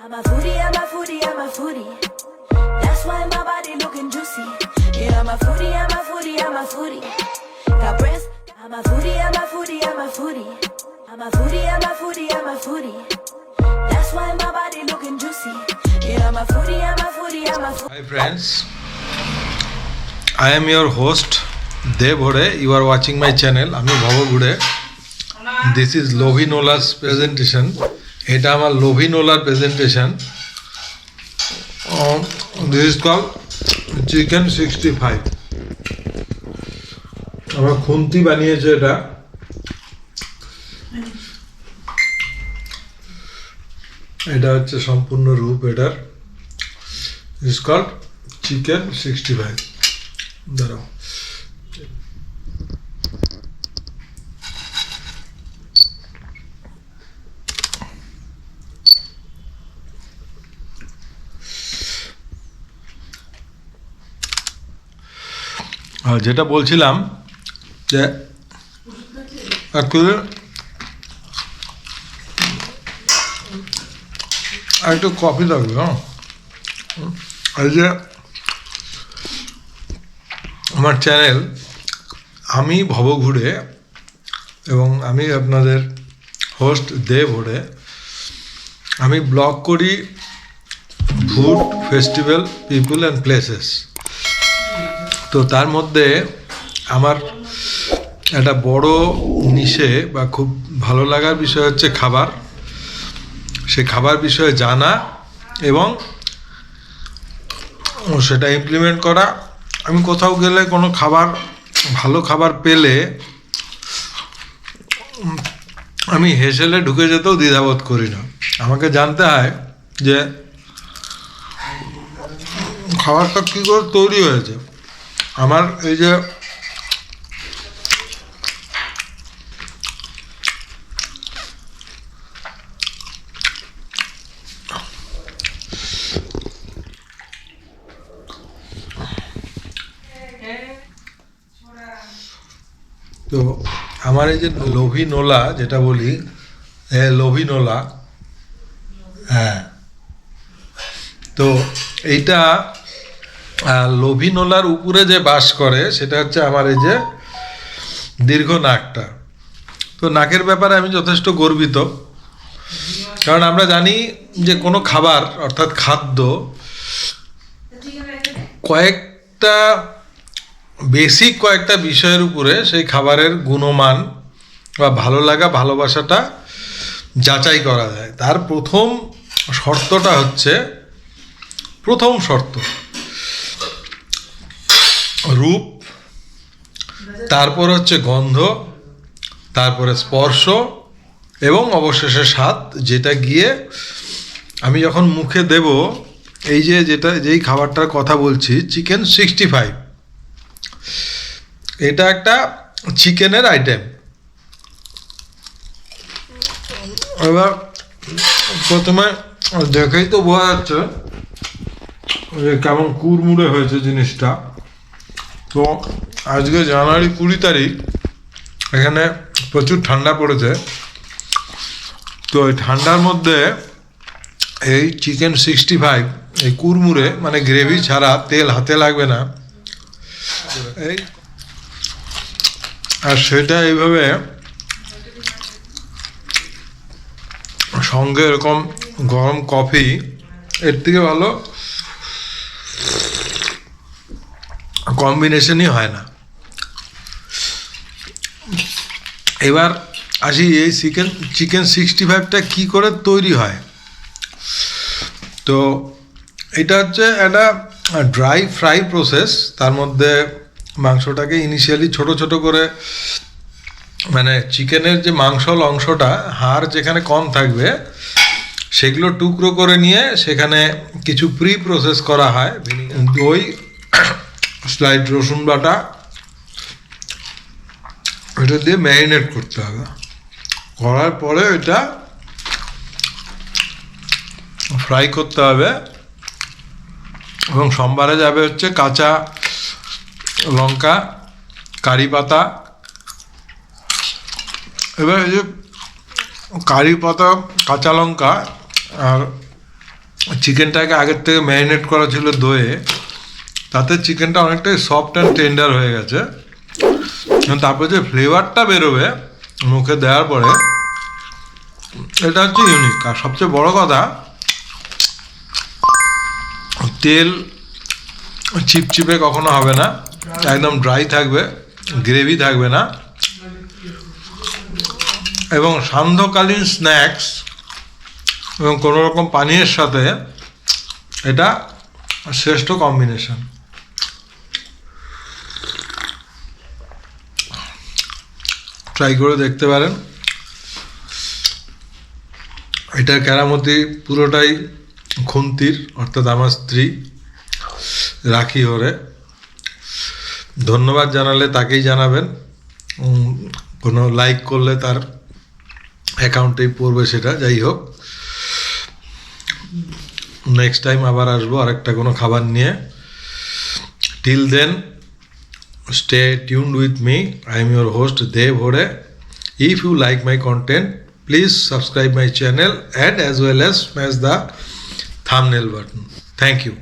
I'm a foodie, I'm a foodie, I'm a foodie. That's why my body looking juicy. Yeah, I'm a foodie, I'm a foodie, I'm a foodie. Got breasts. I'm a foodie, I'm a foodie, I'm a foodie. I'm a foodie, I'm a foodie, I'm a foodie. That's why my body looking juicy. Yeah, I'm a foodie, I'm a foodie, I'm a foodie. Hi friends, I am your host Dev Hore. You are watching my channel Ami Bhabaghure. This is Lovinola's presentation. এটা আমার লোভিনোলার presentation. This is call chicken 65। আমার খুন্তি বানিয়েছে এটা। এটা হচ্ছে সম্পূর্ণ রূপ এটার। Is called chicken 65। দাঁড়াও, যেটা বলছিলাম যে একটু কফি লাগবে। এই যে আমার চ্যানেল আমি ভবঘুরে এবং আমি আপনাদের হোস্ট দেব হরে। আমি ব্লগ করি food, festival, people and places. তো তার মধ্যে আমার একটা বড় নিশে বা খুব ভালো লাগার বিষয় হচ্ছে খাবার। সে খাবার বিষয়ে জানা এবং সেটা ইমপ্লিমেন্ট করা। আমি কোথাও গেলে কোনো খাবার, ভালো খাবার পেলে আমি হেসেলে ঢুকে যেতেও দ্বিধাবোধ করি না। আমাকে জানতে হয় যে খাবারটা কী করে তৈরি হয়েছে। আমার এই যে তো আমার এই যে লোভিনোলা যেটা বলি, লোভিনোলা, হ্যাঁ, তো এইটা লোভিনোলার উপরে যে বাস করে সেটা হচ্ছে আমার এই যে দীর্ঘ নাকটা। তো নাকের ব্যাপারে আমি যথেষ্ট গর্বিত, কারণ আমরা জানি যে কোনো খাবার অর্থাৎ খাদ্য কয়েকটা বেসিক কয়েকটা বিষয়ের উপরে সেই খাবারের গুণমান বা ভালো লাগা, ভালোবাসাটা যাচাই করা যায়। তার প্রথম শর্তটা হচ্ছে, প্রথম শর্ত রূপ, তারপর হচ্ছে গন্ধ, তারপরে স্পর্শ এবং অবশেষে স্বাদ, যেটা গিয়ে আমি যখন মুখে দেব, এই যে যেই খাবারটার কথা বলছি চিকেন 65, এটা একটা চিকেনের আইটেম। এবার প্রথমে দেখেই তো বোঝা যাচ্ছে যে কেমন কুড়মুড়ে হয়েছে জিনিসটা। তো আজকে জানুয়ারি 20 তারিখ, এখানে প্রচুর ঠান্ডা পড়েছে। তো এই ঠান্ডার মধ্যে এই চিকেন 65 এই কুড়মুড়ে, মানে গ্রেভি ছাড়া, তেল হাতে লাগবে না, এই আর সেটা এইভাবে সঙ্গে এরকম গরম কফি, এর থেকে ভালো কম্বিনেশনই হয় না। এবার আসি এই চিকেন 65টা কী করে তৈরি হয়। তো এটা হচ্ছে একটা ড্রাই ফ্রাই প্রসেস। তার মধ্যে মাংসটাকে ইনিশিয়ালি ছোট ছোট করে, মানে চিকেনের যে মাংসল অংশটা, হাড় যেখানে কম থাকবে, সেগুলো টুকরো করে নিয়ে সেখানে কিছু প্রি প্রসেস করা হয়। দই, স্লাইড রসুন বাটা, এটা দিয়ে ম্যারিনেট করতে হবে। করার পরে এটা ফ্রাই করতে হবে এবং সম্বারে যাবে হচ্ছে কাঁচা লঙ্কা, কারি পাতা। এবার এই যে কারি পাতা, কাঁচা লঙ্কা আর চিকেনটাকে আগের থেকে ম্যারিনেট করা ছিল দইয়ে, তাতে চিকেনটা অনেকটাই সফট অ্যান্ড টেন্ডার হয়ে গেছে। তারপরে যে ফ্লেভারটা বেরোবে মুখে দেওয়ার পরে, এটা হচ্ছে ইউনিক। আর সবচেয়ে বড় কথা, তেল চিপচিপে কখনো হবে না, একদম ড্রাই থাকবে, গ্রেভি থাকবে না, এবং সান্ধ্যকালীন স্ন্যাক্স এবং কোনো রকম পানীয়ের সাথে এটা শ্রেষ্ঠ কম্বিনেশন। ট্রাই করে দেখতে পারেন। এটার কেরামতি পুরোটাই খুন্তির, অর্থাৎ আমার স্ত্রী রাখি হরে। ধন্যবাদ জানালে তাকেই জানাবেন, কোনো লাইক করলে তার অ্যাকাউন্টেই পড়বে সেটা। যাই হোক, নেক্সট টাইম আবার আসবো আরেকটা কোনো খাবার নিয়ে। Till then, stay tuned with me. I am your host Dev Hore. If you like my content, please subscribe my channel and as well as smash the thumbnail button. Thank you.